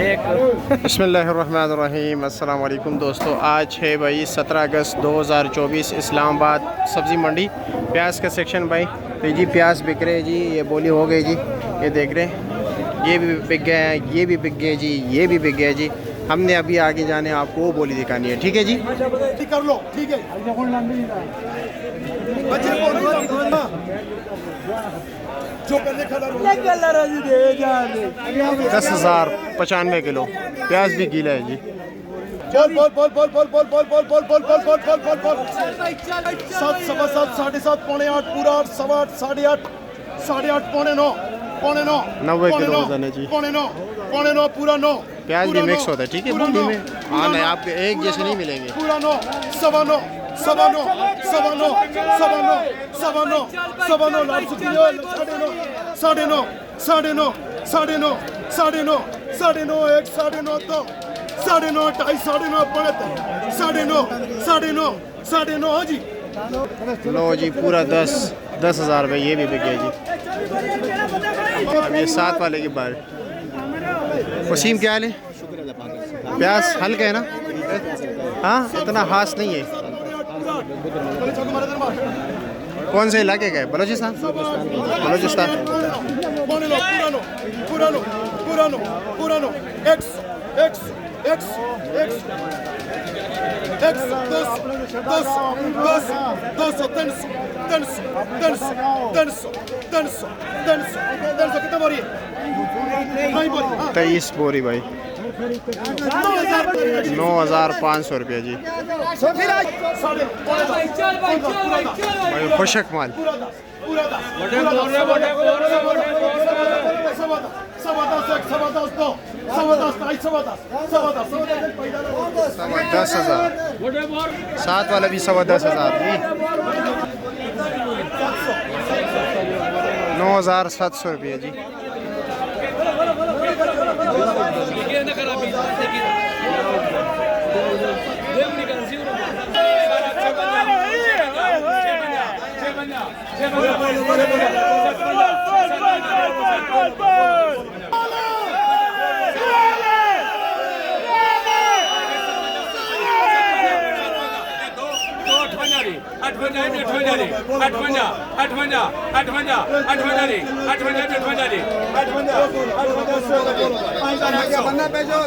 बिस्मिल्लाहिर्रहमानिर्रहीम। अस्सलाम वालेकुम दोस्तों, आज है भाई 17 अगस्त 2024, इस्लामाबाद सब्ज़ी मंडी प्याज का सेक्शन भाई। तो जी प्याज बिक रहे जी, ये बोली हो गई जी, ये देख रहे हैं, ये भी बिक गए हैं, ये भी बिक गए जी, ये भी बिक गए जी। हमने अभी आगे जाने आपको वो बोली दिखानी है, ठीक है जी। कर लो, ठीक है। 10,095 किलो प्याज भी गीला है जी। बोल बोल बोल बोल बोल बोल बोल बोल बोल बोल बोल बोल बोल बोल 7, 7:15, 7:30, 8:45, पूरा 8, 8:15, 8:30, 8:30, 8:45, 8:45, 90 किलो वजन है जी। 8:45, पूरा 9। प्याज भी मिक्स होता है, ठीक है मंडी में। हाँ नहीं, आपके एक जैसे नहीं मिलेंगे। पूरा 9, 9:15, 9:15, 9:15, 9:15, 9:15, 9:15, 9:30, 9:30, 9:30, 9:30, 9:30, 1, 9:30, 2, 9:30, 2.5, 9:30, 9:30, 9:30, 9:30, हाँ जी। लो जी, पूरा 10,000 रुपये ये भी बिक गया जी। अब ये 7 वाले की बार। वसीम क्या हाल है? प्याज हल्का है ना? हाँ, इतना खास नहीं है। कौन से इलाके का है? बलोचिस्तान। बलोचिस्तान। पुरानो X 10 कितना बोरी है? 23 बोरी भाई। 9,500 रुपये जी भाई, खुशक माल। सवा 10,000। 7 वाला भी 10,000 जी। 9,700 रुपये जी।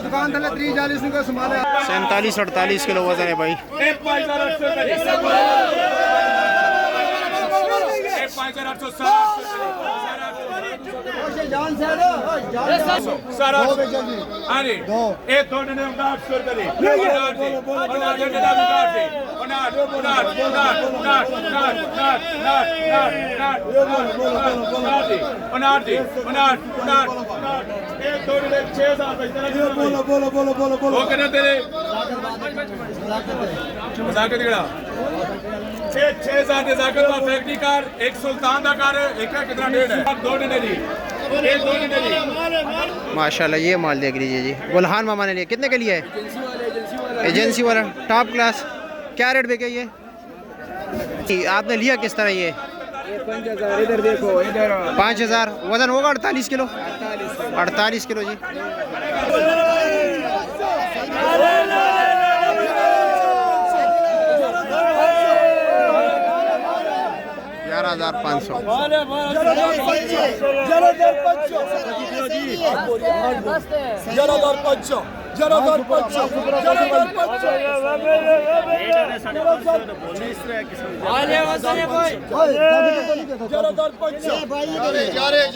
दुकान 47-48 किलो वजन है भाई। 6,000 फैक्ट्री कार, एक सुल्तान का कार है, एक कितना डेढ़ है? 2 दिन है जी। माशाल्लाह, ये माल देख लीजिए जी। गुलहान मामा ने लिया, कितने के लिए है? एजेंसी वाला टॉप क्लास। क्या रेट बिके ये? आपने लिया किस तरह ये? 5,000। इधर देखो, इधर 5,000। वजन होगा 48 किलो। 48 किलो जी। 11,500। जा रहे